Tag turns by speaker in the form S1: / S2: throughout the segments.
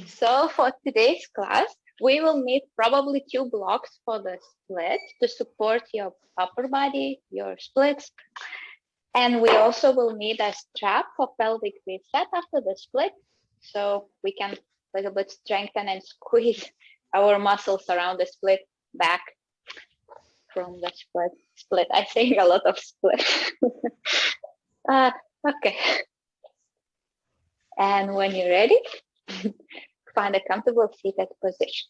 S1: So for today's class, we will need probably 2 blocks for the split to support your upper body, your splits. And we also will need a strap for pelvic reset after the split. So we can a little bit strengthen and squeeze our muscles around the split back from the split. I think a lot of split. Okay. And when you're ready, find a comfortable seated position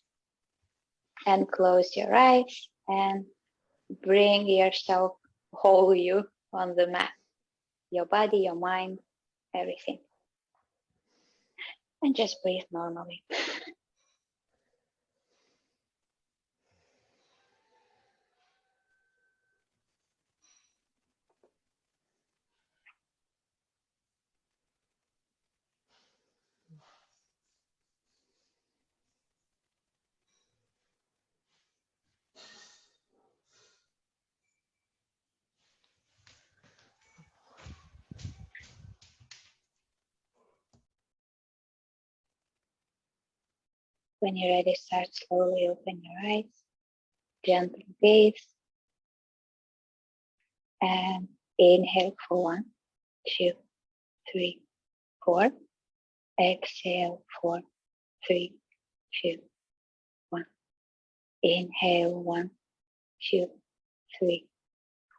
S1: and close your eyes and bring yourself, whole you on the mat, your body, your mind, everything. And just breathe normally. When you're ready, start slowly open your eyes, gently gaze, and inhale for 1, 2, 3, 4. Exhale 4, 3, 2, 1. Inhale 1, 2, 3,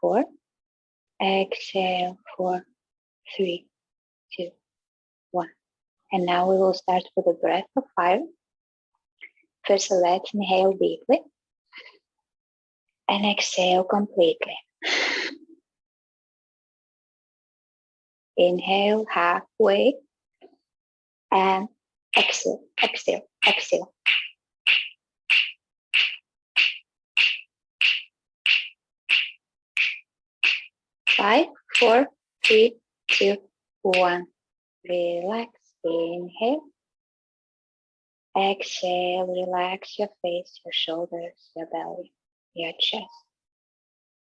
S1: 4. Exhale 4, 3, 2, 1. And now we will start with a breath of 5. First, let's inhale deeply and exhale completely. Inhale halfway and exhale, exhale, exhale. 5, 4, 3, 2, 1. Relax. Inhale. Exhale. Relax your face, your shoulders, your belly, your chest.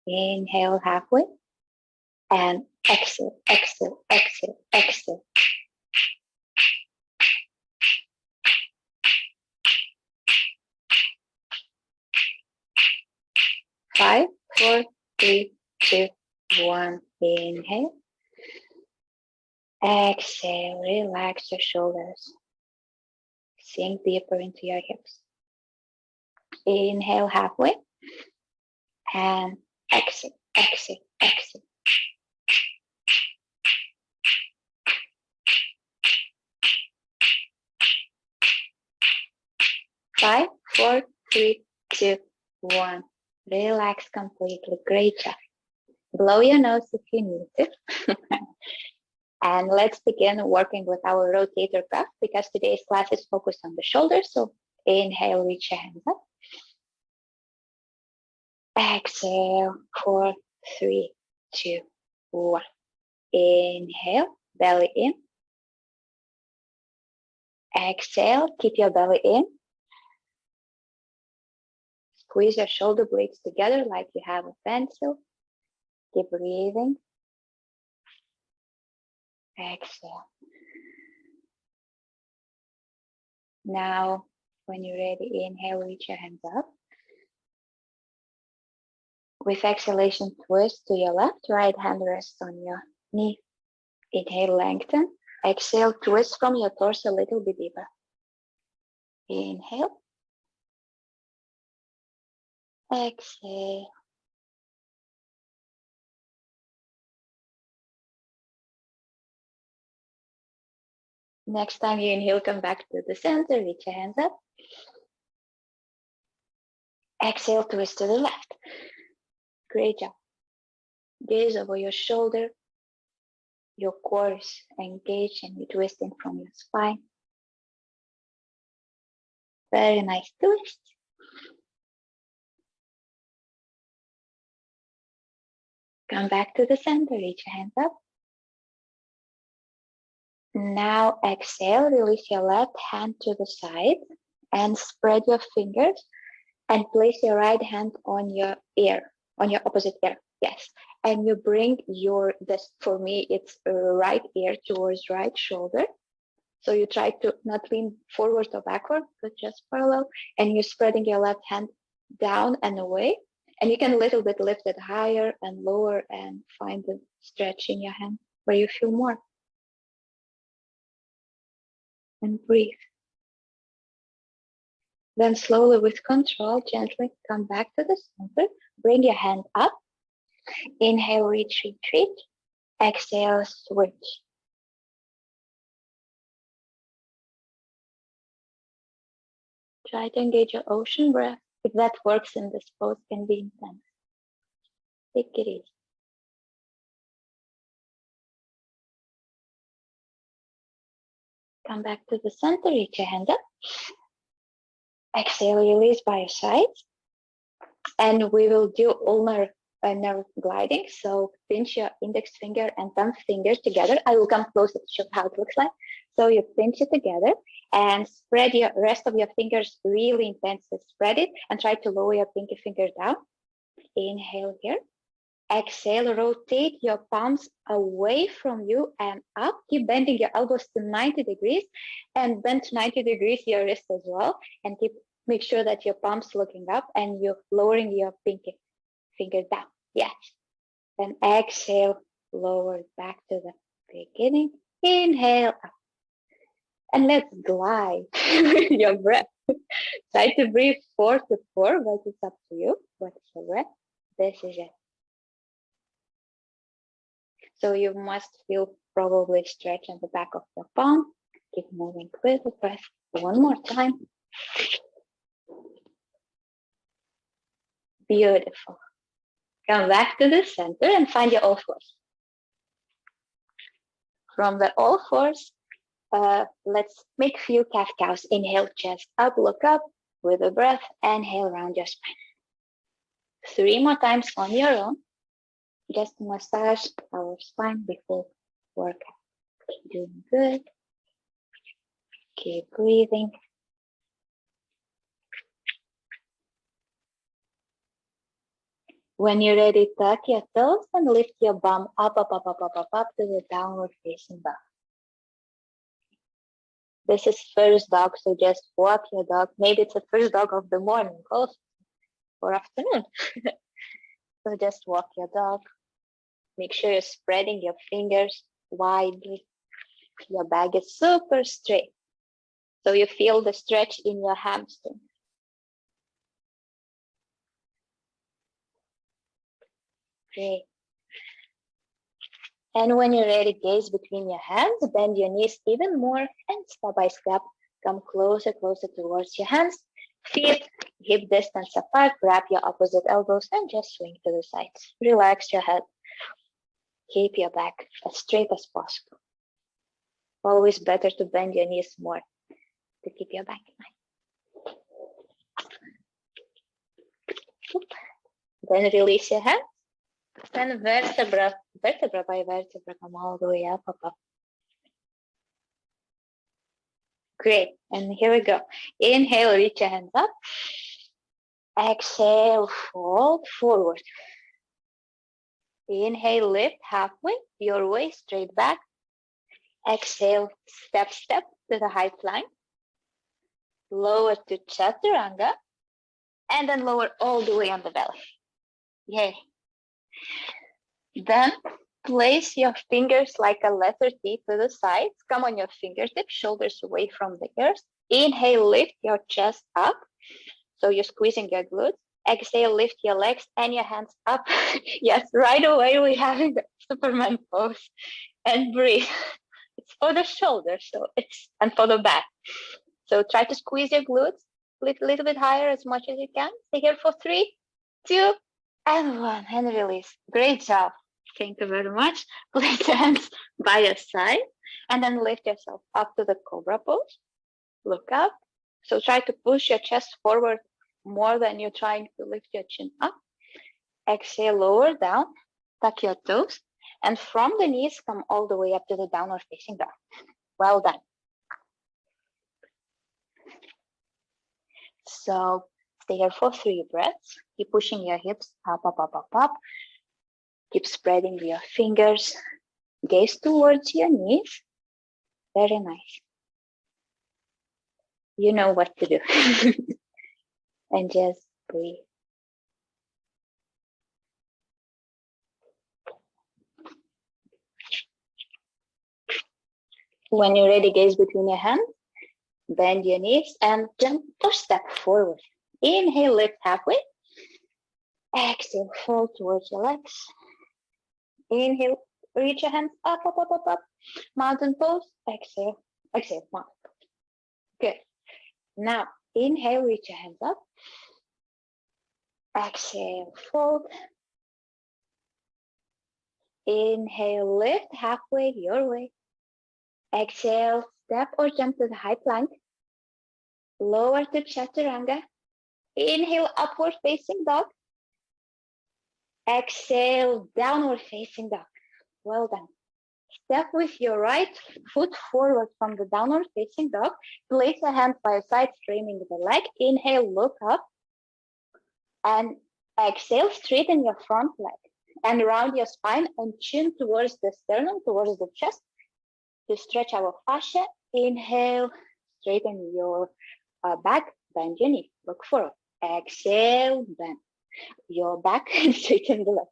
S1: Inhale halfway and exhale, exhale, exhale, exhale. 5, 4, 3, 2, 1. Inhale. Exhale. Relax your shoulders. Sink deeper into your hips. Inhale halfway and exhale, exhale, exhale. 5, 4, 3, 2, 1. Relax completely. Great job. Blow your nose if you need to. And let's begin working with our rotator cuff because today's class is focused on the shoulders. So inhale, reach your hands up. Exhale, 4, 3, 2, 1. Inhale, belly in. Exhale, keep your belly in. Squeeze your shoulder blades together like you have a pencil. Keep breathing. Exhale. Now, when you're ready, inhale, reach your hands up. With exhalation, twist to your left, right hand rests on your knee. Inhale, lengthen. Exhale, twist from your torso a little bit deeper. Inhale. Exhale. Next time you inhale, come back to the center, reach your hands up. Exhale, twist to the left. Great job. Gaze over your shoulder. Your core is engaged and you're twisting from your spine. Very nice twist. Come back to the center, reach your hands up. Now exhale, release your left hand to the side and spread your fingers and place your right hand on your ear, on your opposite ear. Yes. And you bring your, this for me, it's right ear towards right shoulder. So you try to not lean forward or backward, but just parallel. And you're spreading your left hand down and away. And you can a little bit lift it higher and lower and find the stretch in your hand where you feel more. And breathe. Then slowly with control, gently come back to the center. Bring your hand up. Inhale, reach, retreat. Exhale, switch. Try to engage your ocean breath. If that works in this pose, can be intense. Take it easy. Come back to the center, reach your hand up. Exhale, release by your sides. And we will do ulnar nerve gliding. So pinch your index finger and thumb finger together. I will come closer to show how it looks like. So you pinch it together and spread your rest of your fingers really intensely. Spread it and try to lower your pinky finger down. Inhale here. Exhale, rotate your palms away from you and up. Keep bending your elbows to 90 degrees and bend 90 degrees your wrist as well. And make sure that your palms looking up and you're lowering your pinky finger down. Yes. Then exhale, lower back to the beginning. Inhale up. And let's glide with your breath. Try to breathe 4 to 4, but it's up to you. What's your breath? This is it. So you must feel probably stretch on the back of the palm. Keep moving with the breath. One more time. Beautiful. Come back to the center and find your all fours. From the all fours, let's make few cat cows. Inhale, chest up, look up with a breath. Inhale, round your spine. 3 more times on your own. Just massage our spine before workout. Doing good. Keep breathing. When you're ready, tuck your toes and lift your bum up, up, up, up, up, up, up to the downward facing dog. This is first dog, so just walk your dog. Maybe it's the first dog of the morning also, or afternoon. So just walk your dog. Make sure you're spreading your fingers widely. Your back is super straight. So you feel the stretch in your hamstring. Great. And when you're ready, gaze between your hands, bend your knees even more, and step by step, come closer, closer towards your hands. Feet hip distance apart, grab your opposite elbows, and just swing to the sides. Relax your head. Keep your back as straight as possible. Always better to bend your knees more to keep your back in line. Then release your hands. And vertebra by vertebra, come all the way up, up, up. Great, and here we go. Inhale, reach your hands up. Exhale, fold forward. Inhale, lift halfway, your way, straight back. Exhale, step to the high plank. Lower to chaturanga. And then lower all the way on the belly. Yay. Then place your fingers like a letter T to the sides. Come on your fingertips, shoulders away from the ears. Inhale, lift your chest up. So you're squeezing your glutes. Exhale, lift your legs and your hands up. Yes, right away we're having the Superman pose. And breathe. It's for the shoulders, and for the back. So try to squeeze your glutes, lift a little bit higher as much as you can. Stay here for 3, 2, and 1, and release. Great job. Thank you very much. Place your hands by your side, and then lift yourself up to the cobra pose. Look up. So try to push your chest forward more than you're trying to lift your chin up. Exhale, lower down, tuck your toes, and from the knees, come all the way up to the downward facing dog. Well done. So stay here for 3 breaths. Keep pushing your hips up, up, up, up, up. Keep spreading your fingers. Gaze towards your knees. Very nice. You know what to do. And just breathe. When you're ready, gaze between your hands, bend your knees and jump or step forward. Inhale, lift halfway. Exhale, fold towards your legs. Inhale, reach your hands up, up, up, up, up. Mountain pose. Exhale, exhale, mountain pose. Good. Now, inhale, reach your hands up. Exhale, fold. Inhale, lift halfway your way. Exhale, step or jump to the high plank. Lower to chaturanga. Inhale, upward facing dog. Exhale, downward facing dog. Well done. Step with your right foot forward from the downward facing dog. Place a hand by your side, straightening the leg. Inhale, look up. And exhale, straighten your front leg. And round your spine and chin towards the sternum, towards the chest. To stretch our fascia. Inhale, straighten your back, bend your knee, look forward. Exhale, bend your back and straighten the leg.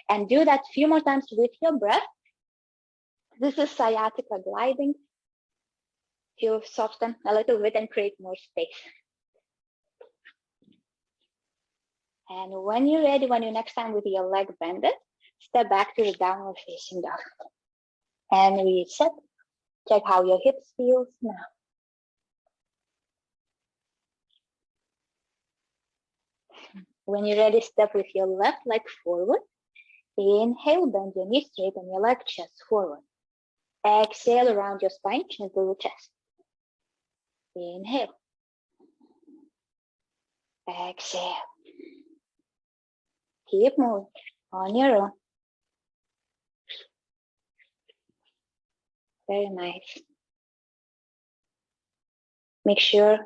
S1: And do that a few more times with your breath. This is sciatica gliding to soften a little bit and create more space. And when you're ready, when you're next time with your leg bended, step back to the downward facing dog. And reset. Check how your hips feels now. When you're ready, step with your left leg forward. Inhale, bend your knees, straighten your leg, chest forward. Exhale, around your spine, chin to the chest. Inhale. Exhale. Keep moving on your own. Very nice. Make sure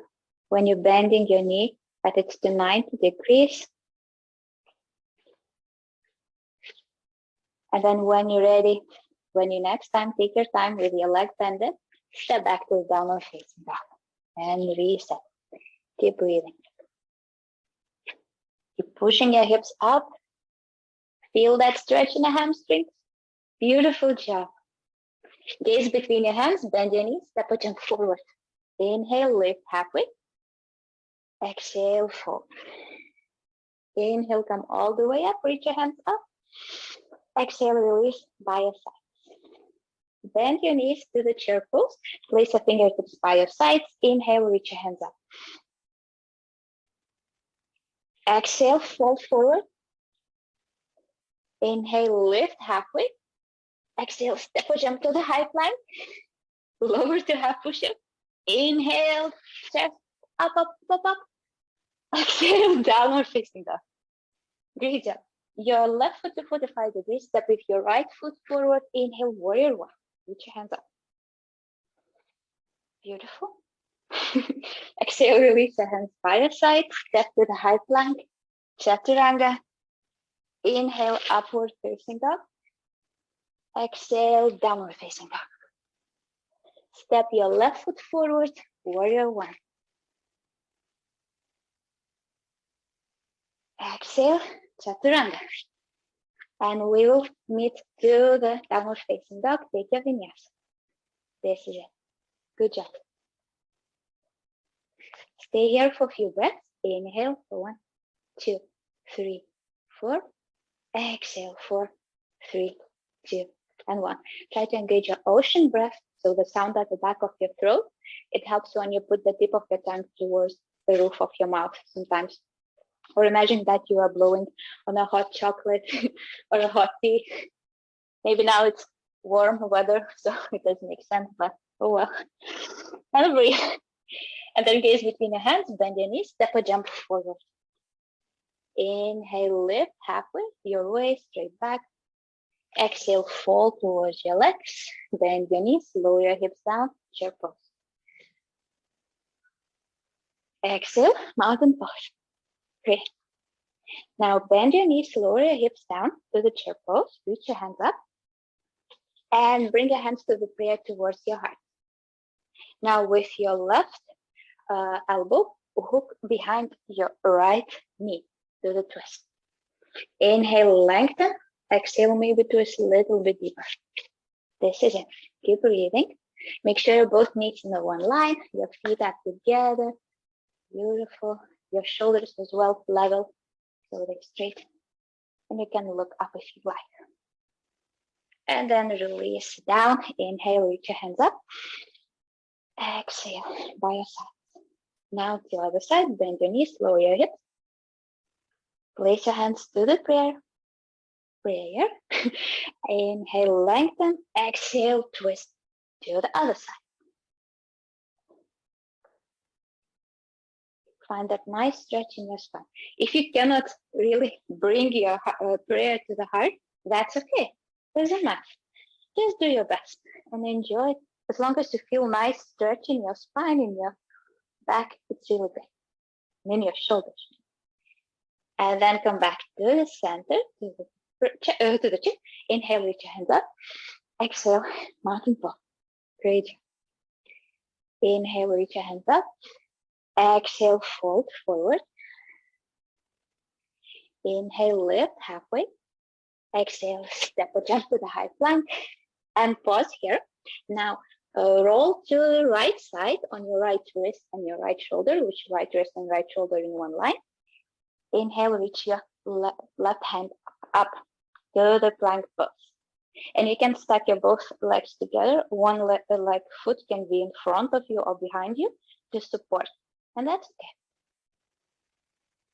S1: when you're bending your knee that it's to 90 degrees. And then when you're ready, when you next time, take your time with your leg bended, step back to the downward facing dog and reset. Keep breathing. Keep pushing your hips up. Feel that stretch in the hamstrings. Beautiful job. Gaze between your hands, bend your knees, step or jump forward. Inhale, lift halfway. Exhale, fold. Inhale, come all the way up, reach your hands up. Exhale, release by your sides. Bend your knees to the chair pose. Place your fingertips by your sides. Inhale, reach your hands up. Exhale, fold forward. Inhale, lift halfway. Exhale, step or jump to the high plank. Lower to half push-up. Inhale, chest up, up, up, up. Exhale, downward facing dog. Great job. Your left foot to 45 degrees. Step with your right foot forward. Inhale, warrior one. Reach your hands up. Beautiful. Exhale, release your hands by your side. Step to the high plank. Chaturanga. Inhale, upward facing dog. Exhale, downward facing dog. Step your left foot forward, warrior one. Exhale, chaturanga. And we will meet to the downward facing dog. Take your vinyasa. This is it. Good job. Stay here for a few breaths. Inhale for 1, 2, 3, 4. Exhale, 4, 3, 2, and 1. Try to engage your ocean breath. So the sound at the back of your throat, it helps when you put the tip of your tongue towards the roof of your mouth sometimes. Or imagine that you are blowing on a hot chocolate or a hot tea. Maybe now it's warm weather, so it doesn't make sense, but oh well. And breathe. And then gaze between your hands, bend your knees, step or jump forward. Inhale, lift halfway, your way, straight back. Exhale, fall towards your legs. Bend your knees, lower your hips down, chair pose. Exhale, mountain pose. Great. Now bend your knees, lower your hips down to the chair pose. Reach your hands up. And bring your hands to the prayer towards your heart. Now with your left elbow hook behind your right knee. Do the twist. Inhale, lengthen. Exhale, maybe twist a little bit deeper. This is it. Keep breathing. Make sure both knees in the one line. Your feet are together. Beautiful. Your shoulders as well, level, so they're straight. And you can look up if you like. And then release down. Inhale, reach your hands up. Exhale by your side. Now to the other side, bend your knees, lower your hips. Place your hands to the prayer. Inhale, lengthen. Exhale, twist to the other side. Find that nice stretch in your spine. If you cannot really bring your prayer to the heart, that's okay. Doesn't matter. Just do your best and enjoy it. As long as you feel nice stretch in your spine, in your back, it's really great. And in your shoulders. And then come back to the center, to the chin. Inhale, reach your hands up. Exhale, mountain pose. Great job. Inhale, reach your hands up. Exhale, fold forward. Inhale, lift halfway. Exhale, step or jump to the high plank. And pause here. Now, roll to the right side on your right wrist and your right shoulder, which right wrist and right shoulder in one line. Inhale, reach your left hand up to the plank pose. And you can stack your both legs together. One leg foot can be in front of you or behind you to support. And that's okay.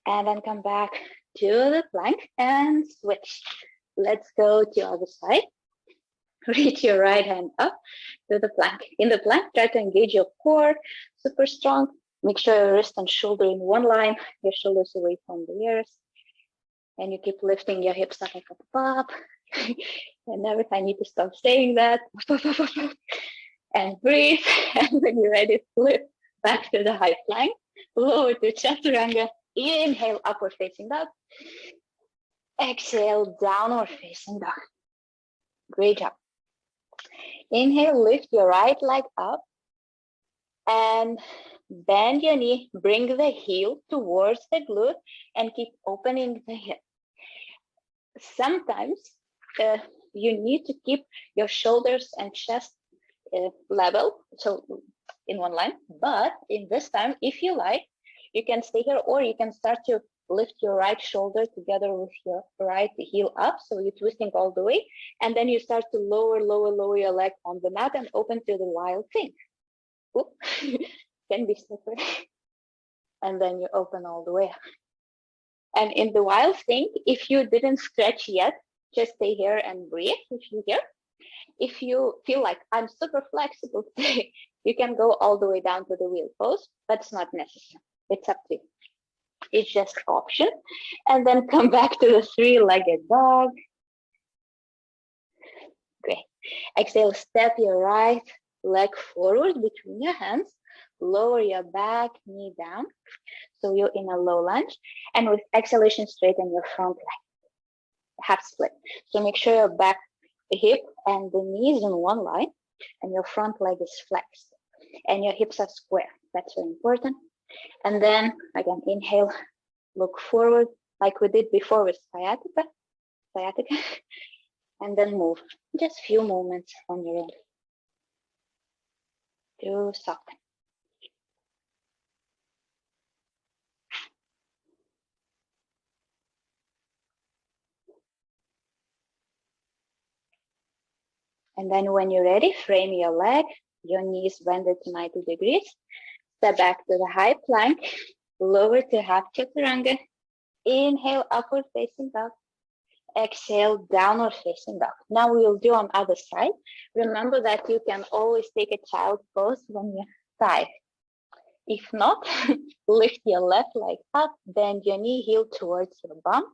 S1: And then come back to the plank and switch. Let's go to the other side. Reach your right hand up to the plank. In the plank, try to engage your core, super strong. Make sure your wrist and shoulder in one line, your shoulders away from the ears. And you keep lifting your hips up, up, up, up. And never I need to stop saying that. And breathe. And when you're ready, flip back to the high plank. Lower to chaturanga. Inhale, upward facing dog. Exhale, downward facing dog. Great job. Inhale, lift your right leg up. And bend your knee, bring the heel towards the glute and keep opening the hip. Sometimes you need to keep your shoulders and chest level, so in one line, but in this time, if you like, you can stay here or you can start to lift your right shoulder together with your right heel up, so you're twisting all the way, and then you start to lower your leg on the mat and open to the wild thing. Can be slippery. And then you open all the way. And in the wild thing, if you didn't stretch yet, just stay here and breathe if you're here. If you feel like I'm super flexible today, you can go all the way down to the wheel pose, but it's not necessary. It's up to you. It's just option. And then come back to the three-legged dog. Great. Exhale, step your right leg forward between your hands. Lower your back knee down. So you're in a low lunge. And with exhalation, straighten your front leg. Half split. So make sure your back hip and the knees in one line. And your front leg is flexed. And your hips are square. That's very important. And then, again, inhale. Look forward like we did before with sciatica. And then move. Just few moments on your own. To soften. And then when you're ready, frame your leg, your knees bended to 90 degrees. Step back to the high plank, lower to half chaturanga. Inhale, upward facing dog. Exhale, downward facing dog. Now we will do on other side. Remember that you can always take a child pose when you're tired. If not, lift your left leg up, bend your knee, heel towards your bum,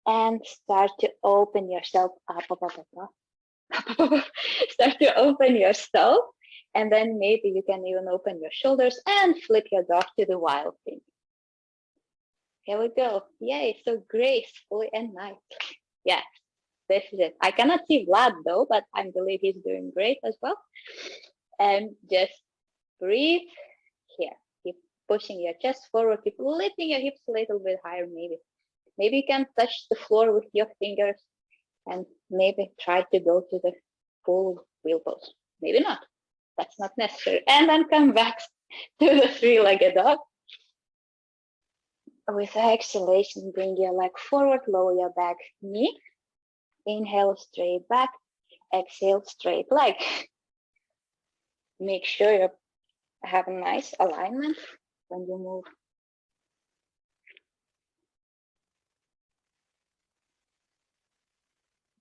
S1: and start to open yourself up. Start to open yourself, and then maybe you can even open your shoulders and flip your dog to the wild thing. Here we go. Yay, so gracefully and nice. Yes, this is it. I cannot see Vlad though, but I believe he's doing great as well. And just breathe here. Keep pushing your chest forward, keep lifting your hips a little bit higher maybe. Maybe you can touch the floor with your fingers and maybe try to go to the full wheel pose. Maybe not. That's not necessary. And then come back to the three-legged dog. With exhalation, bring your leg forward, lower your back knee. Inhale, straight back. Exhale, straight leg. Make sure you have a nice alignment when you move.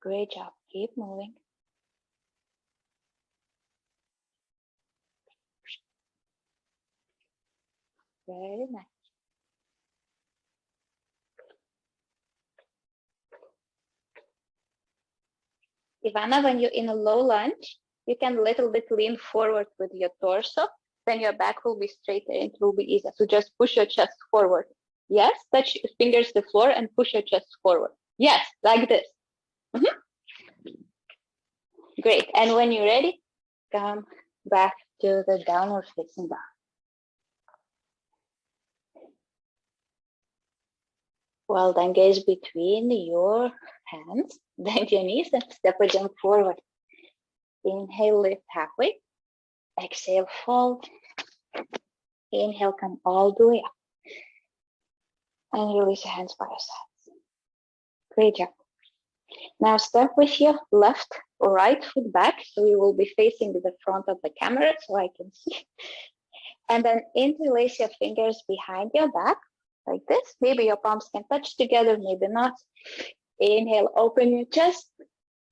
S1: Great job. Keep moving. Very nice. Ivana, when you're in a low lunge, you can a little bit lean forward with your torso. Then your back will be straighter and it will be easier. So just push your chest forward. Yes, touch your fingers to the floor and push your chest forward. Yes, like this. Great. And when you're ready, come back to the downward facing dog. Well, then gaze between your hands, bend your knees and step or jump forward. Inhale, lift halfway. Exhale, fold. Inhale, come all the way up. And release your hands by your sides. Great job. Now step with your left or right foot back. So you will be facing the front of the camera so I can see. And then interlace your fingers behind your back like this. Maybe your palms can touch together, maybe not. Inhale, open your chest.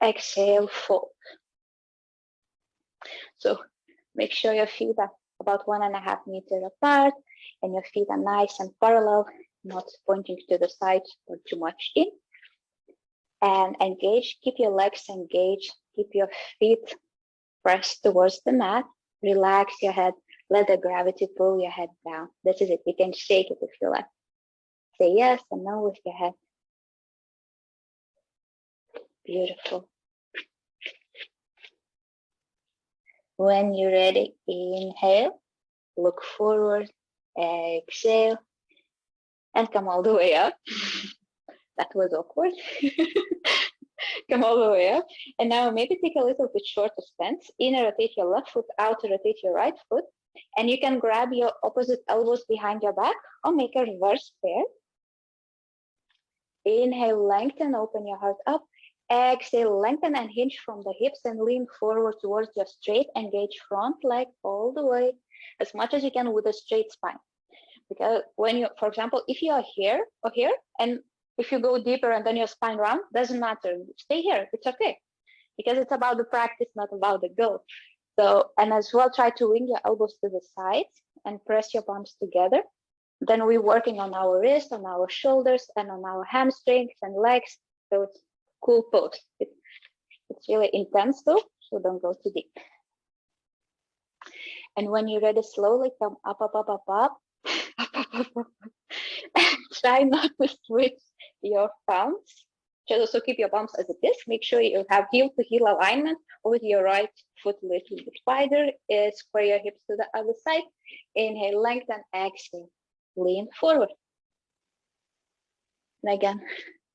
S1: Exhale, fold. So make sure your feet are about 1.5 meters apart and your feet are nice and parallel, not pointing to the sides or too much in. And engage, keep your legs engaged, keep your feet pressed towards the mat. Relax your head, let the gravity pull your head down. This is it. You can shake it if you like. Say yes and no with your head. Beautiful. When you're ready, inhale, look forward, exhale, and come all the way up. That was awkward. Come all the way up. And now maybe take a little bit shorter stance. Inner rotate your left foot, outer rotate your right foot. And you can grab your opposite elbows behind your back or make a reverse pair. Inhale, lengthen, open your heart up. Exhale, lengthen and hinge from the hips and lean forward towards your straight. Engage front leg all the way as much as you can with a straight spine. Because when you, for example, if you are here or here, and if you go deeper and then your spine round, doesn't matter. Stay here, it's okay. Because it's about the practice, not about the goal. So, and as well, try to wing your elbows to the sides and press your palms together. Then we're working on our wrists, on our shoulders, and on our hamstrings and legs. So it's cool pose. It's really intense though, so don't go too deep. And when you're ready, slowly come up, up, up, up, up, up, up, up, up. Try not to switch your palms. Just also keep your palms as it is. Make sure you have heel to heel alignment with your right foot a little bit wider. Square your hips to the other side. Inhale, lengthen, exhale, lean forward. And again,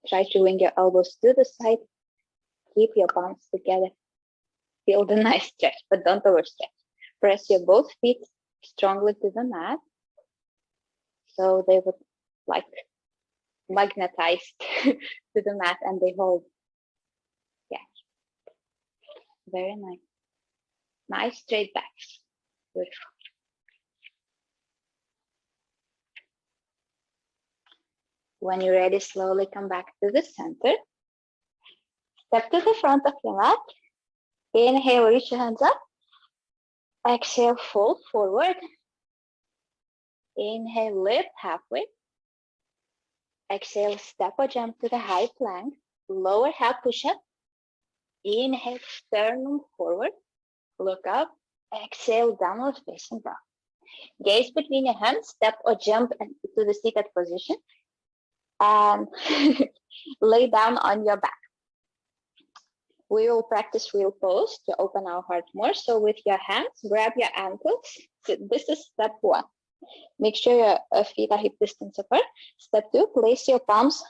S1: try to wing your elbows to the side. Keep your palms together. Feel the nice stretch, but don't overstretch. Press your both feet strongly to the mat. So they would like magnetized to the mat and they hold. Yeah. Very nice. Nice straight backs. Beautiful. When you're ready, slowly come back to the center. Step to the front of your mat. Inhale, reach your hands up. Exhale, fold forward. Inhale, lift halfway. Exhale, step or jump to the high plank. Lower half push-up. Inhale, sternum forward. Look up. Exhale, downward facing dog. Gaze between your hands. Step or jump to the seated position. And lay down on your back. We will practice wheel pose to open our heart more. So with your hands, grab your ankles. So this is step one. Make sure your feet are hip distance apart. Step 2, place your palms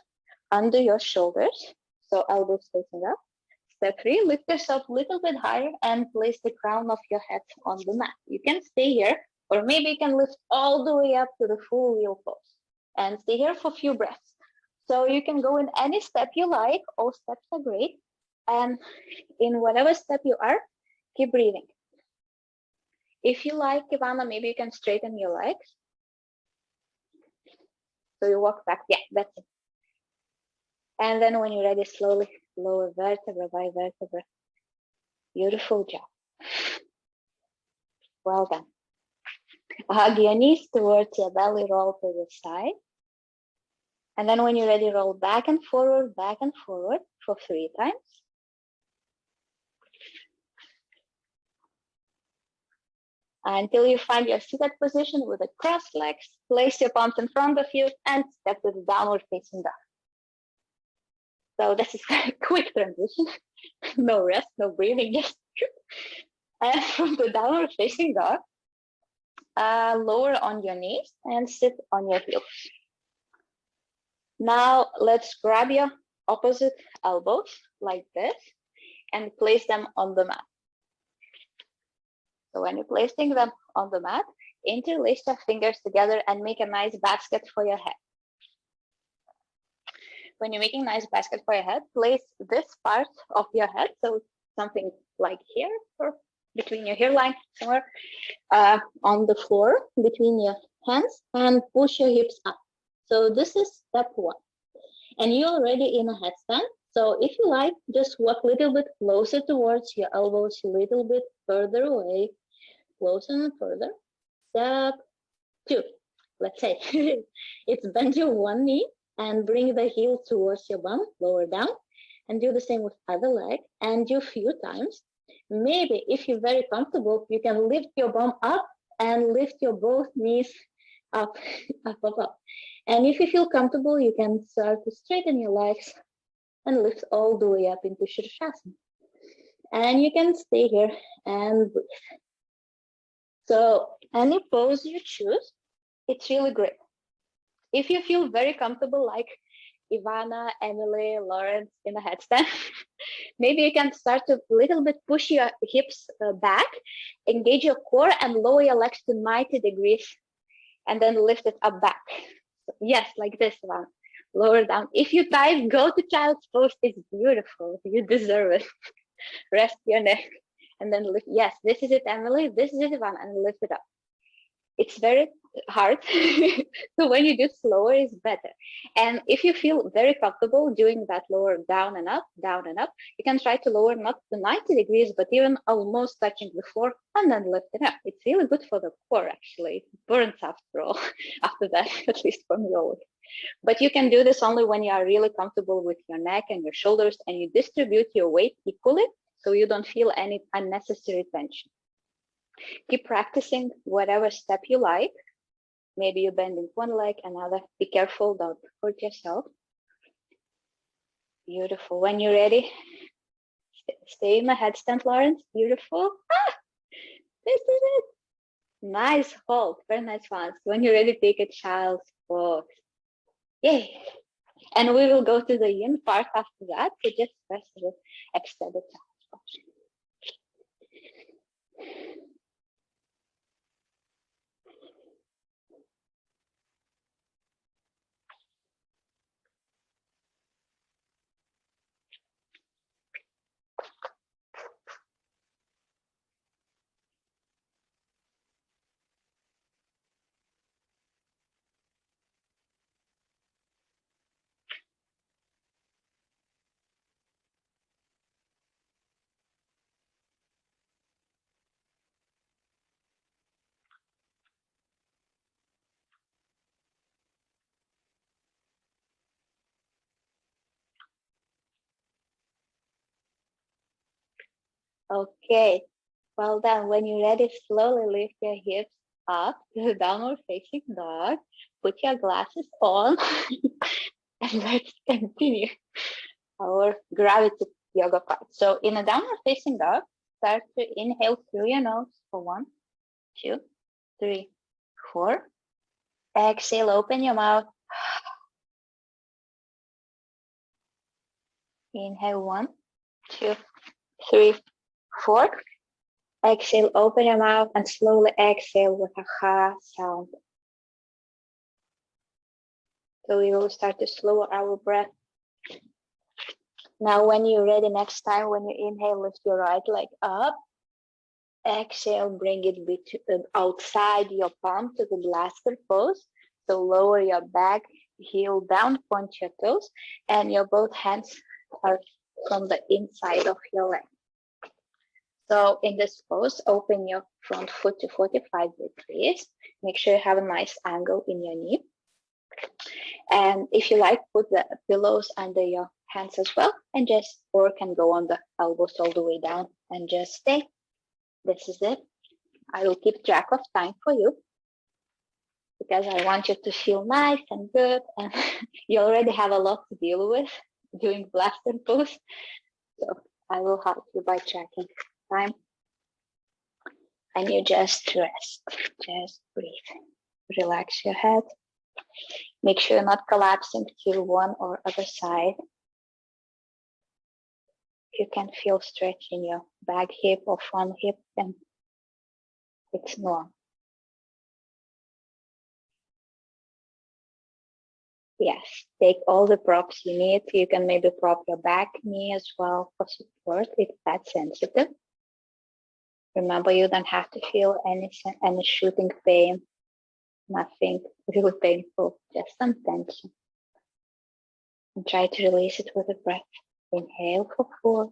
S1: under your shoulders, so elbows facing up. Step 3, lift yourself a little bit higher and place the crown of your head on the mat. You can stay here, or maybe you can lift all the way up to the full wheel pose and stay here for a few breaths. So you can go in any step you like. All steps are great. And in whatever step you are, keep breathing. If you like, Ivana, maybe you can straighten your legs. So you walk back. Yeah, that's it. And then when you're ready, slowly lower vertebra by vertebra. Beautiful job. Well done. Hug your knees towards your belly, roll to the side. And then when you're ready, roll back and forward for 3 times. Until you find your seated position with the crossed legs, place your palms in front of you and step to the downward facing dog. So this is a quick transition. No rest, no breathing, just and from the downward facing dog, lower on your knees and sit on your heels. Now let's grab your opposite elbows like this and place them on the mat. So when you're placing them on the mat, interlace your fingers together and make a nice basket for your head. When you're making a nice basket for your head, place this part of your head, so something like here or between your hairline, somewhere on the floor between your hands, and push your hips up. So this is step 1. And you're already in a headstand. So if you like, just walk a little bit closer towards your elbows, a little bit further away, closer and further. Step 2, let's say. It's bend your one knee and bring the heel towards your bum, lower down, and do the same with other leg, and do a few times. Maybe if you're very comfortable, you can lift your bum up and lift your both knees up, up. And if you feel comfortable, you can start to straighten your legs and lift all the way up into Shirshasana. And you can stay here and breathe. So any pose you choose, it's really great. If you feel very comfortable, like Ivana, Emily, Lawrence in a headstand, maybe you can start to a little bit push your hips back, engage your core and lower your legs to 90 degrees and then lift it up back. So yes, like this one, lower down. If you type, go to child's pose, it's beautiful. You deserve it. Rest your neck and then lift. Yes, this is it, Emily. This is it, Ivana, and lift it up. It's very hard. So when you do slower, it's better. And if you feel very comfortable doing that lower down and up, you can try to lower not to 90 degrees, but even almost touching the floor and then lift it up. It's really good for the core, actually. It burns after all, after that, at least for me always. But you can do this only when you are really comfortable with your neck and your shoulders and you distribute your weight equally so you don't feel any unnecessary tension. Keep practicing whatever step you like. Maybe you're bending one leg, another. Be careful, don't hurt yourself. Beautiful. When you're ready, stay in the headstand, Lawrence. Beautiful. This is it. Nice hold. Very nice one. When you're ready, take a child's pose. Yay. And we will go to the yin part after that. So just press the extended child's pose. Okay, well done. When you're ready, slowly lift your hips up to the downward facing dog. Put your glasses on and let's continue our gravity yoga part. So in a downward facing dog, start to inhale through your nose for 1, 2, 3, 4. Exhale, open your mouth. Inhale, 1, 2, 3, 4. Exhale, open your mouth and slowly exhale with a ha sound. So we will start to slow our breath. Now, when you're ready, next time when you inhale, lift your right leg up. Exhale, bring it outside your palm to the blaster pose. So lower your back, heel down, point your toes, and your both hands are from the inside of your leg. So in this pose, open your front foot to 45 degrees. Make sure you have a nice angle in your knee. And if you like, put the pillows under your hands as well, and just, or can go on the elbows all the way down and just stay. This is it. I will keep track of time for you because I want you to feel nice and good, and you already have a lot to deal with doing blaster pose. So I will help you by tracking time. And you just rest, just breathe. Relax your head. Make sure you're not collapsing to one or other side. You can feel stretch in your back hip or front hip, and it's normal. Yes, take all the props you need. You can maybe prop your back knee as well for support if that's sensitive. Remember, you don't have to feel any shooting pain, nothing really painful, just some tension. And try to release it with a breath. Inhale for 4,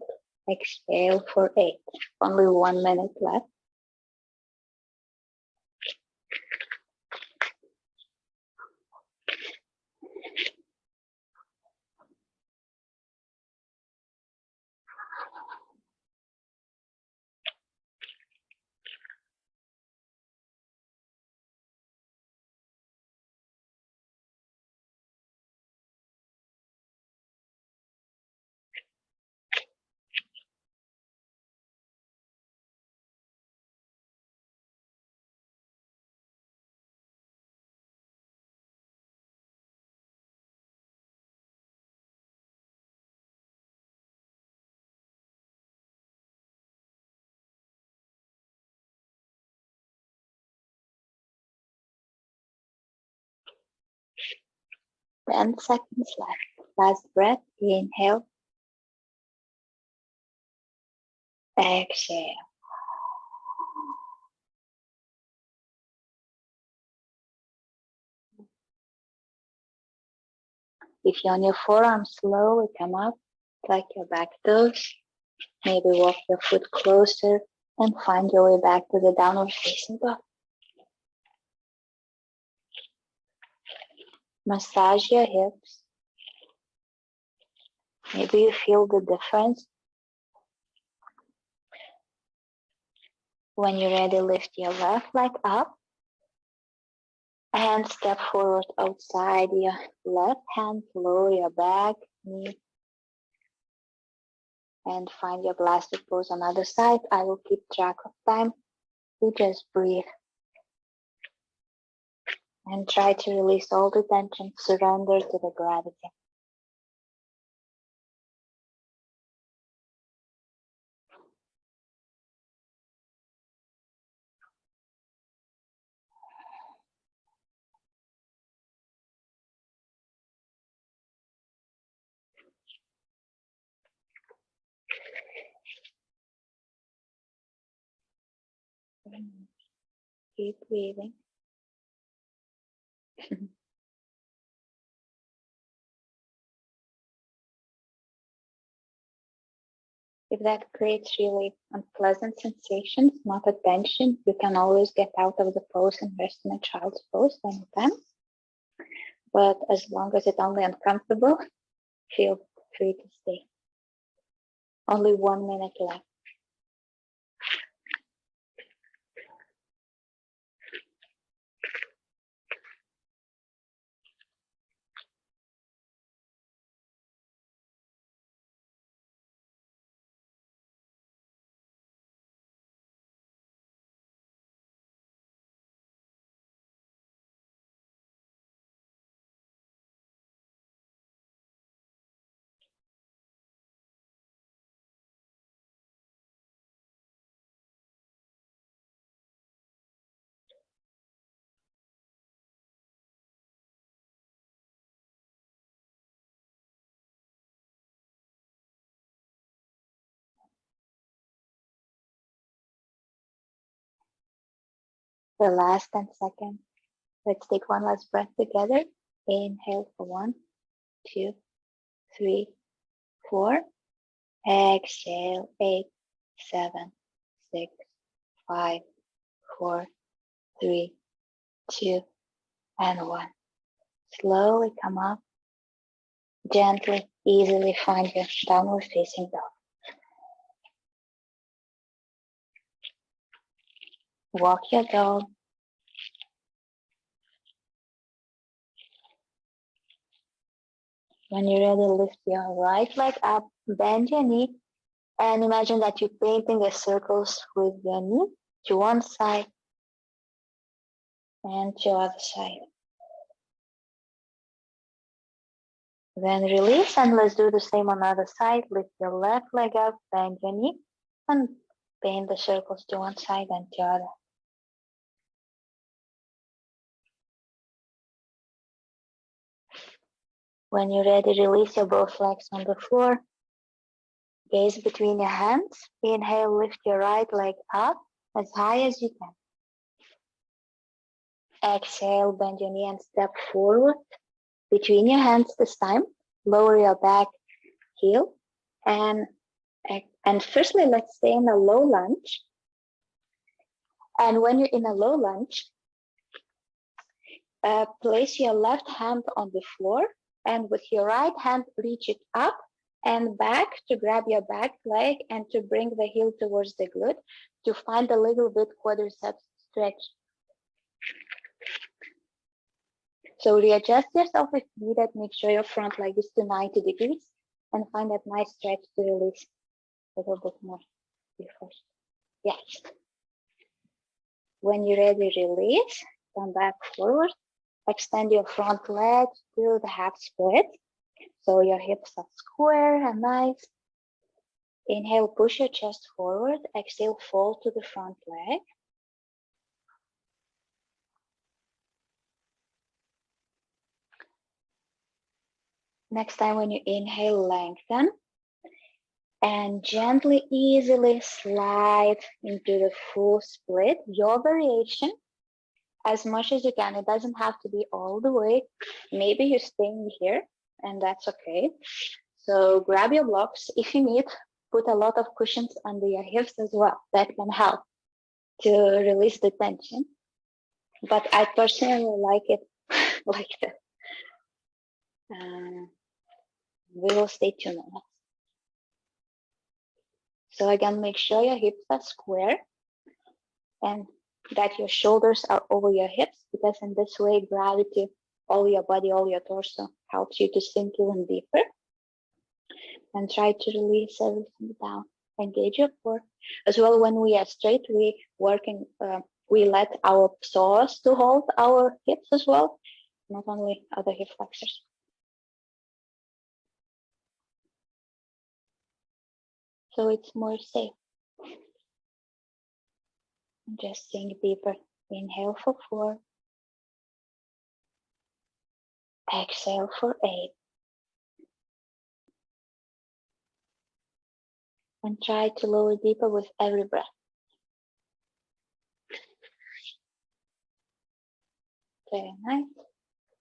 S1: exhale for 8. Only 1 minute left. Ten seconds left. Last breath. Inhale. Exhale. If you're on your forearms, slowly come up, like your back toes. Maybe walk your foot closer and find your way back to the downward facing dog. Massage your hips. Maybe you feel the difference. When you're ready, lift your left leg up and step forward outside your left hand, lower your back, knee, and find your blaster pose on the other side. I will keep track of time. You just breathe and try to release all the tension, surrender to the gravity. Keep breathing. If that creates really unpleasant sensations, not a tension, you can always get out of the pose and rest in a child's pose anytime. But as long as it's only uncomfortable, feel free to stay. Only 1 minute left. The last 10 seconds. Let's take one last breath together. Inhale for 1, 2, 3, 4. Exhale, 8, 7, 6, 5, 4, 3, 2, and 1. Slowly come up. Gently, easily find your downward facing dog. Walk your dog. When you're ready, lift your right leg up, bend your knee, and imagine that you're painting the circles with your knee to one side and to other side. Then release, and let's do the same on the other side. Lift your left leg up, bend your knee, and paint the circles to one side and to other. When you're ready, release your both legs on the floor. Gaze between your hands. Inhale, lift your right leg up as high as you can. Exhale, bend your knee and step forward between your hands this time. Lower your back heel. And firstly, let's stay in a low lunge. And when you're in a low lunge, place your left hand on the floor, and with your right hand, reach it up and back to grab your back leg and to bring the heel towards the glute to find a little bit quadriceps stretch. So readjust yourself if needed. Make sure your front leg is to 90 degrees and find that nice stretch to release a little bit more before. Yes. When you're ready, release. Come back forward. Extend your front leg to the half split. So your hips are square and nice. Inhale, push your chest forward. Exhale, fold to the front leg. Next time when you inhale, lengthen. And gently, easily slide into the full split. Your variation, as much as you can. It doesn't have to be all the way. Maybe you're staying here, and that's okay. So grab your blocks if you need. Put a lot of cushions under your hips as well. That can help to release the tension. But I personally like it like that. We will stay 2 minutes. So again, make sure your hips are square and that your shoulders are over your hips, because in this way, gravity, all your body, all your torso helps you to sink even deeper. And try to release everything down. Engage your core. As well, when we are straight, we working. We let our psoas to hold our hips as well, not only other hip flexors. So it's more safe. Just sink deeper. Inhale for 4. Exhale for 8. And try to lower deeper with every breath. Very nice.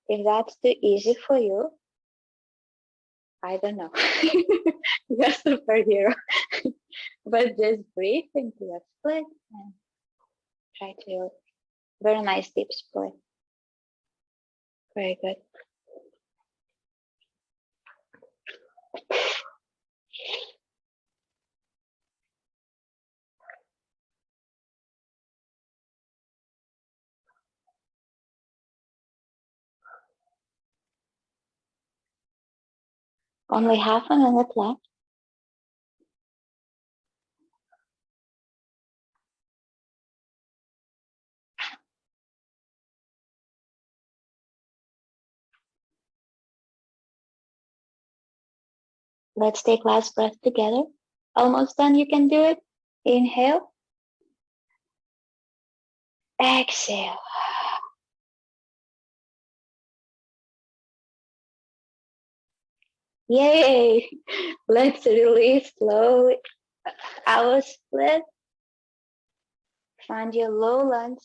S1: If that's too easy for you, I don't know. You're a superhero. But just breathe into your split and try to, very nice deep split. Very good. Only half a minute left. Let's take last breath together. Almost done, you can do it. Inhale. Exhale. Yay! Let's release slowly our split. Find your low lunge.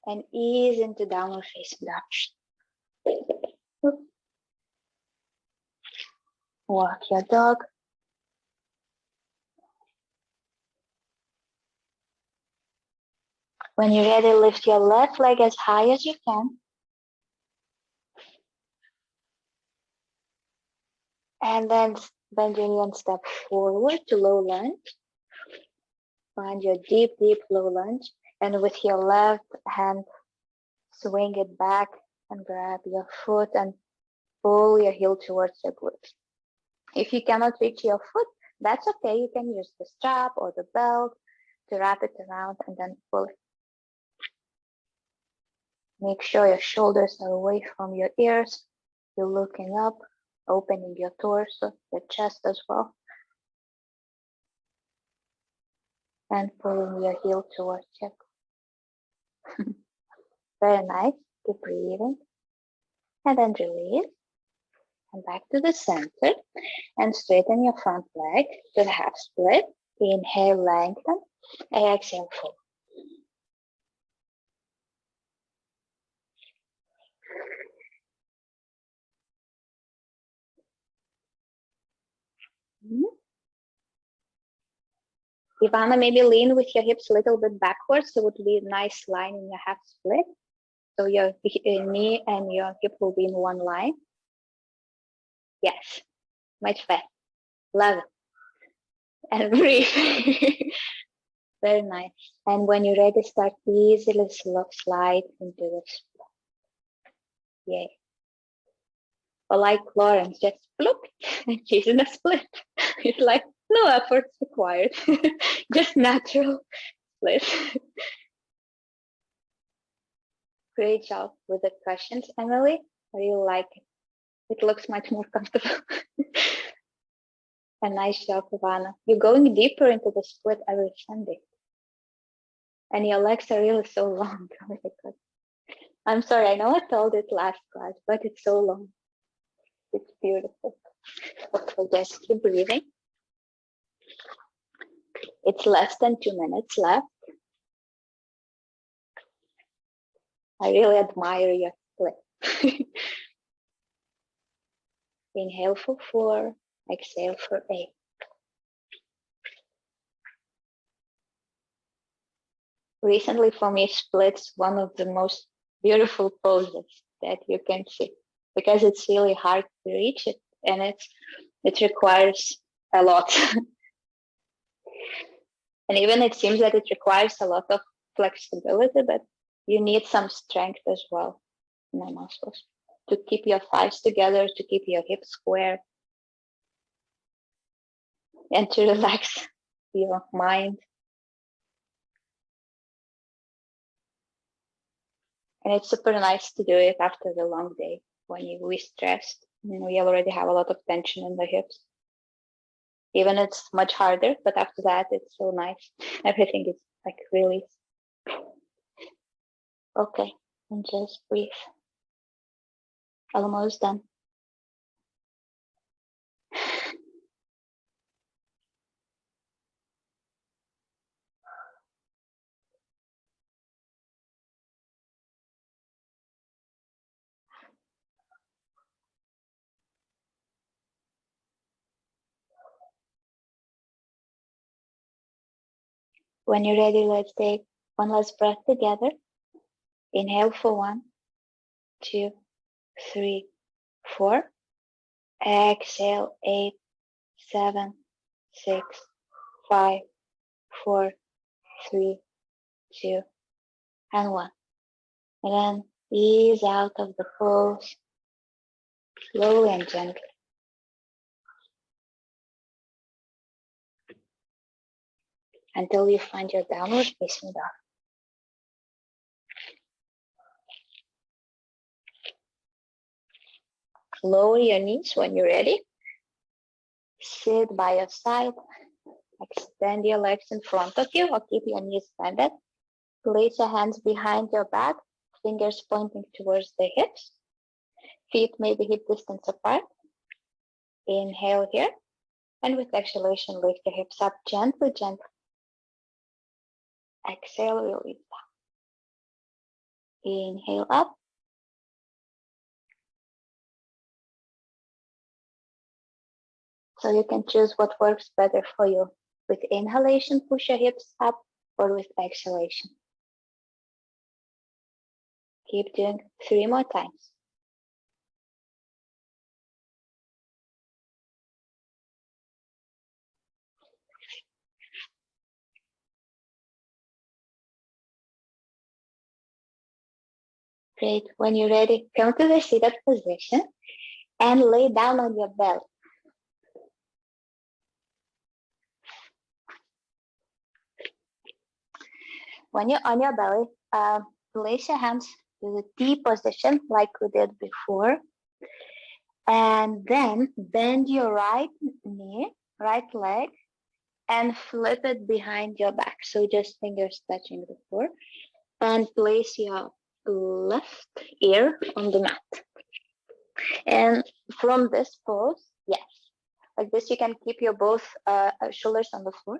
S1: and ease into downward facing dog. Walk your dog. When you're ready, lift your left leg as high as you can. And then bend your knee and step forward to low lunge. Find your deep, deep low lunge. And with your left hand, swing it back and grab your foot and pull your heel towards your glutes. If you cannot reach your foot, that's okay. You can use the strap or the belt to wrap it around and then pull it. Make sure your shoulders are away from your ears. You're looking up, opening your torso, your chest as well. And pulling your heel towards you. Very nice. Keep breathing. And then release. And back to the center. And straighten your front leg to the half split. Inhale, lengthen. Exhale, fold. Ivana, maybe lean with your hips a little bit backwards. So it would be a nice line in your half split. So your knee and your hip will be in one line. Yes, much better. Love it. And breathe. Very nice. And when you're ready, start easily slide into the split. Yay. Or like Lawrence, just bloop, and she's in a split. It's like no effort required, just natural split. Great job with the questions, Emily. I really like it. It looks much more comfortable. And nice job, Ivana. You're going deeper into the split every Sunday. And your legs are really so long. Oh my God. I'm sorry, I know I told it last class, but it's so long. It's beautiful. Okay, just keep breathing. It's less than 2 minutes left. I really admire your split. Inhale for 4, exhale for 8. Recently for me, splits one of the most beautiful poses that you can see because it's really hard to reach it and it requires a lot. And even it seems that it requires a lot of flexibility, but you need some strength as well in the muscles to keep your thighs together, to keep your hips square, and to relax your mind. And it's super nice to do it after the long day when we're stressed and we already have a lot of tension in the hips. Even it's much harder, but after that, it's so nice. Everything is like release. Okay, and just breathe. Almost done. When you're ready, let's take one last breath together. Inhale for 1, 2, 3, 4. Exhale, 8, 7, 6, 5, 4, 3, 2, and 1. And then ease out of the pose slowly and gently. Until you find your downward facing dog. Lower your knees when you're ready. Sit by your side. Extend your legs in front of you or keep your knees bended. Place your hands behind your back, fingers pointing towards the hips. Feet maybe hip distance apart. Inhale here. And with exhalation, lift the hips up gently, gently. Exhale, release down. Inhale up. So you can choose what works better for you. With inhalation, push your hips up, or with exhalation. Keep doing 3 more times. Great. When you're ready, come to the seated position and lay down on your belly. When you're on your belly, place your hands to the T position like we did before. And then bend your right knee, right leg, and flip it behind your back. So just fingers touching the floor. And place your left ear on the mat. And from this pose, yes, like this, you can keep your both shoulders on the floor.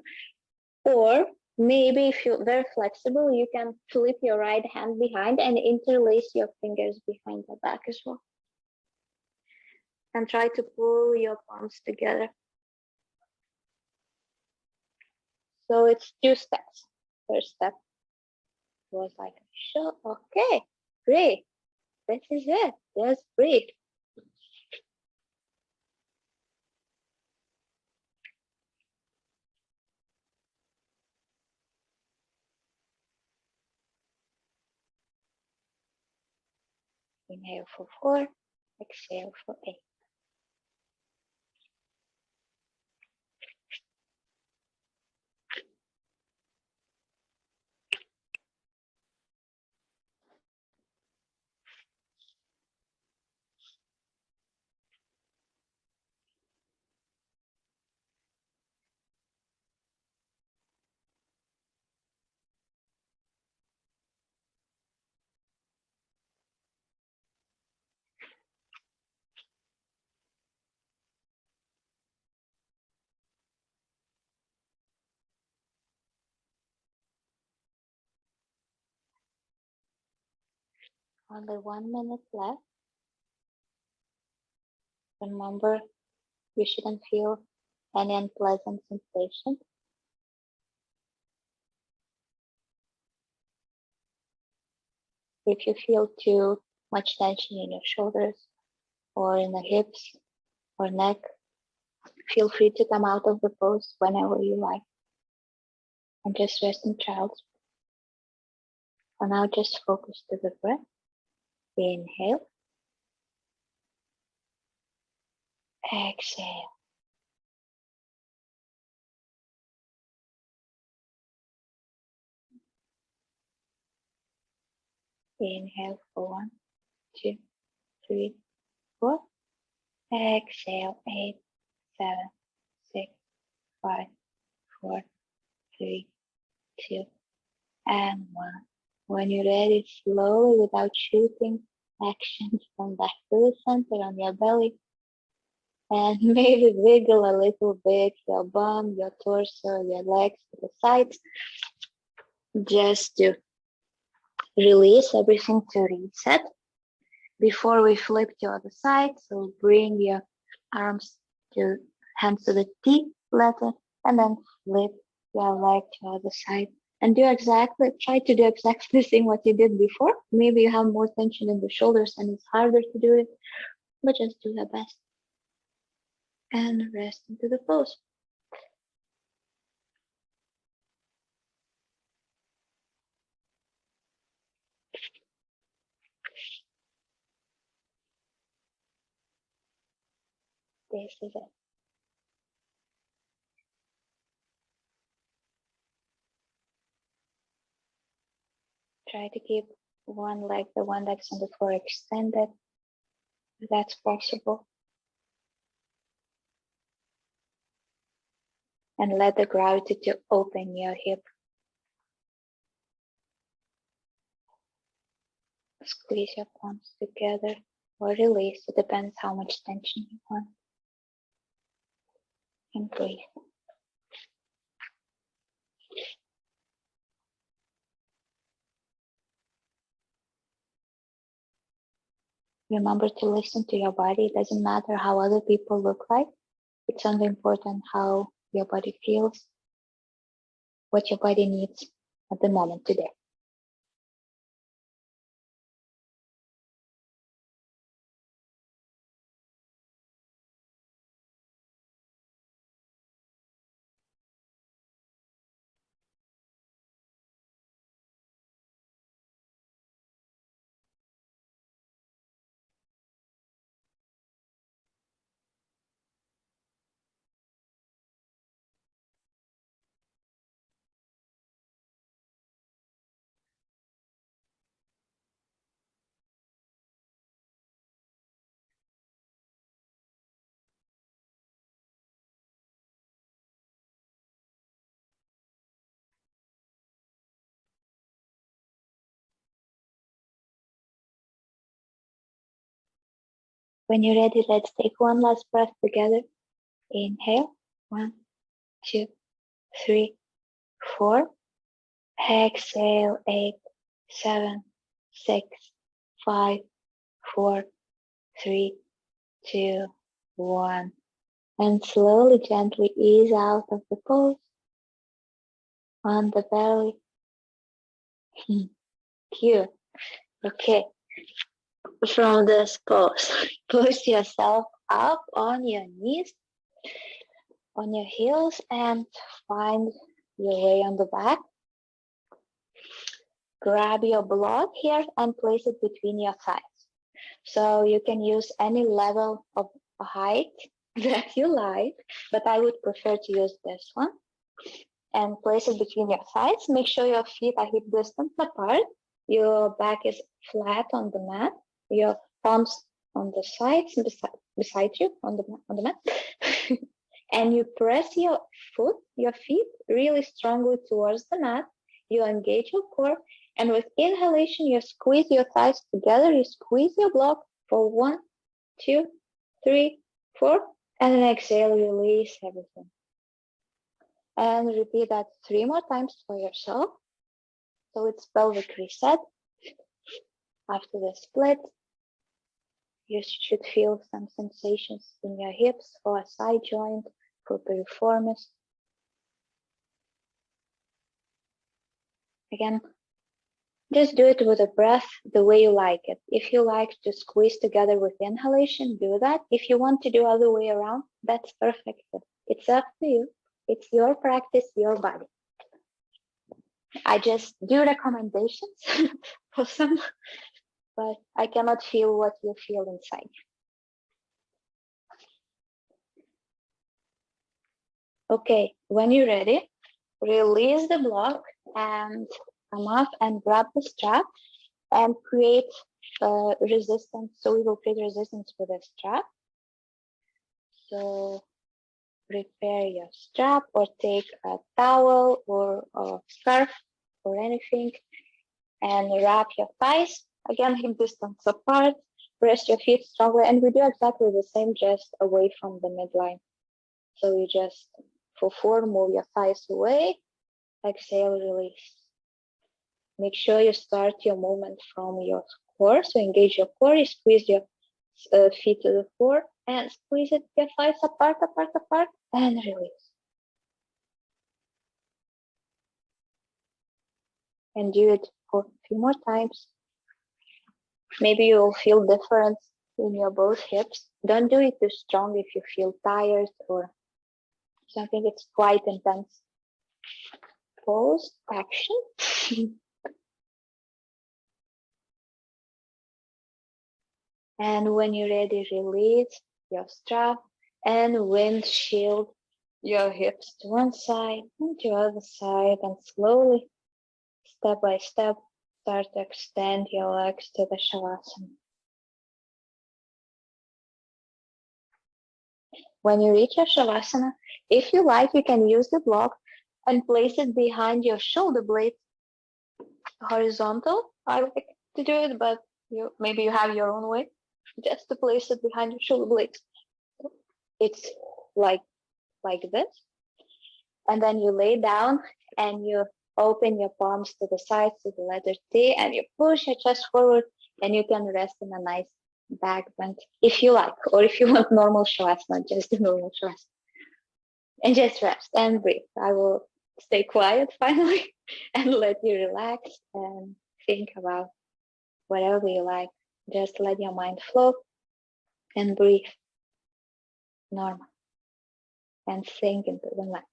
S1: Or maybe if you're very flexible, you can flip your right hand behind and interlace your fingers behind the back as well. And try to pull your palms together. So it's 2 steps. First step was like, sure, okay, great. This is it. Just breathe. Inhale for 4, exhale for 8. Only 1 minute left. Remember, you shouldn't feel any unpleasant sensation. If you feel too much tension in your shoulders or in the hips or neck, feel free to come out of the pose whenever you like and just rest in child's. For now, just focus to the breath. Inhale. Exhale. Inhale for 1, 2, 3, 4. Exhale, 8, 7, 6, 5, 4, 3, 2, and 1. When you're ready, slowly, without shooting actions, come back to the center on your belly. And maybe wiggle a little bit your bum, your torso, your legs to the sides. Just to release everything to reset. Before we flip to the other side, so bring your arms to hands to the T letter and then flip your leg to the other side. And try to do exactly the same what you did before. Maybe you have more tension in the shoulders and it's harder to do it, but just do your best. And rest into the pose. This is it. Try to keep the one leg's on the floor extended, if that's possible. And let the gravity to open your hip. Squeeze your palms together or release. It depends how much tension you want. And breathe. Remember to listen to your body. It doesn't matter how other people look like. It's only important how your body feels, what your body needs at the moment today. When you're ready, let's take one last breath together. Inhale, 1, 2, 3, 4. Exhale, 8, 7, 6, 5, 4, 3, 2, 1. And slowly, gently ease out of the pose on the belly. Cute. Okay. From this pose, push yourself up on your knees, on your heels, and find your way on the back. Grab your block here and place it between your thighs. So you can use any level of height that you like, but I would prefer to use this one. And place it between your thighs. Make sure your feet are hip distance apart. Your back is flat on the mat. Your palms on the sides, beside you on the mat. And you press your feet really strongly towards the mat. You engage your core. And with inhalation, you squeeze your thighs together. You squeeze your block for 1, 2, 3, 4. And then exhale, release everything. And repeat that 3 more times for yourself. So it's pelvic reset. After the split, you should feel some sensations in your hips or a side joint for piriformis. Again, just do it with a breath the way you like it. If you like to squeeze together with inhalation, do that. If you want to do other way around, that's perfect. It's up to you. It's your practice, your body. I just do recommendations for some, but I cannot feel what you feel inside. Okay, when you're ready, release the block and come up and grab the strap and create resistance. So we will create resistance for the strap. So prepare your strap or take a towel or a scarf or anything and wrap your thighs. Again, hip distance apart. Press your feet strongly, and we do exactly the same, just away from the midline. So you just, for 4, move your thighs away. Exhale, release. Make sure you start your movement from your core. So engage your core, you squeeze your feet to the floor and squeeze it, your thighs apart, and release. And do it for a few more times. Maybe you will feel difference in your both hips. Don't do it too strong if you feel tired or something. It's quite intense. Pose, action. And when you're ready, release your strap and windshield your hips to one side and to the other side, and slowly, step by step, start to extend your legs to the Shavasana. When you reach your Shavasana, if you like, you can use the block and place it behind your shoulder blades, horizontal. I like to do it, but maybe you have your own way. Just to place it behind your shoulder blades. It's like this. And then you lay down and you open your palms to the sides to the letter T, and you push your chest forward, and you can rest in a nice back bend if you like, or if you want normal shavasana, just the normal shavasana. And just rest and breathe. I will stay quiet finally and let you relax and think about whatever you like. Just let your mind flow and breathe normal and sink into the mat.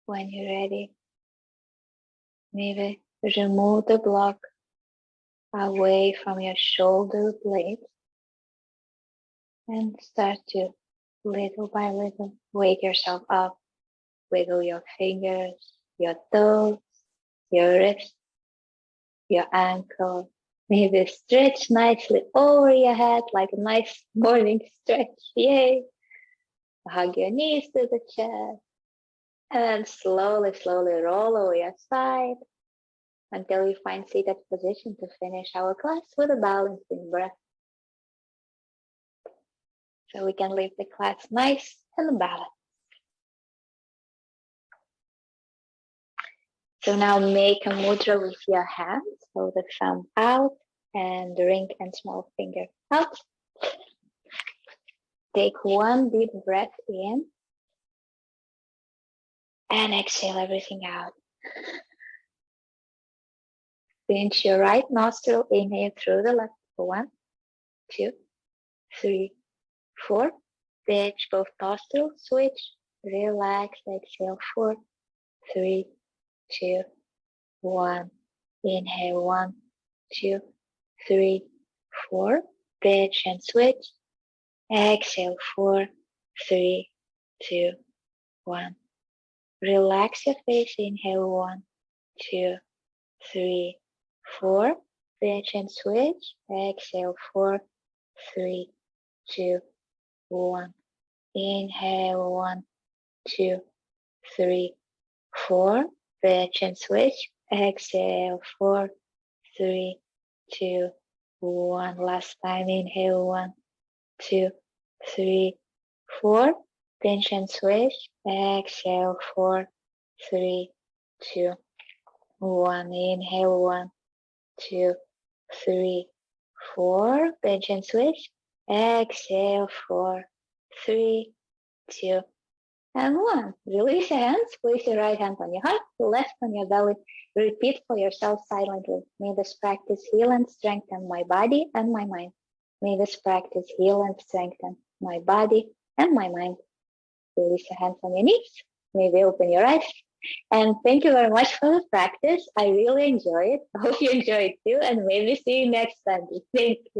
S1: When you're ready, maybe remove the block away from your shoulder blades and start to little by little wake yourself up. Wiggle your fingers, your toes, your wrists, your ankle. Maybe stretch nicely over your head like a nice morning stretch. Yay! Hug your knees to the chest. And then slowly, slowly roll over your side until you find seated position to finish our class with a balancing breath. So we can leave the class nice and balanced. So now make a mudra with your hands, so the thumb out and the ring and small finger out. Take one deep breath in and exhale everything out. Pinch your right nostril, inhale through the left. 1, 2, 3, 4. Pinch both nostrils, switch, relax, exhale 4, 3, 2, 1. Inhale 1, 2, 3, 4. Pinch and switch. Exhale 4, 3, 2, 1. Relax your face. Inhale 1, 2, 3, 4. Pinch and switch. Exhale 4, 3, 2, 1. Inhale 1, 2, 3, 4. Pinch and switch. Exhale 4, 3, 2, 1. Last time. Inhale 1, 2, 3, 4. Pinch and switch. Exhale 4, 3, 2, 1. Inhale 1, 2, 3, 4. Pinch and switch. Exhale 4, 3, 2, and 1. Release your hands. Place your right hand on your heart, the left on your belly. Repeat for yourself silently. May this practice heal and strengthen my body and my mind. May this practice heal and strengthen my body and my mind. Release your hands on your knees. Maybe open your eyes. And thank you very much for the practice. I really enjoy it. I hope you enjoy it too. And maybe see you next Sunday. Thank you.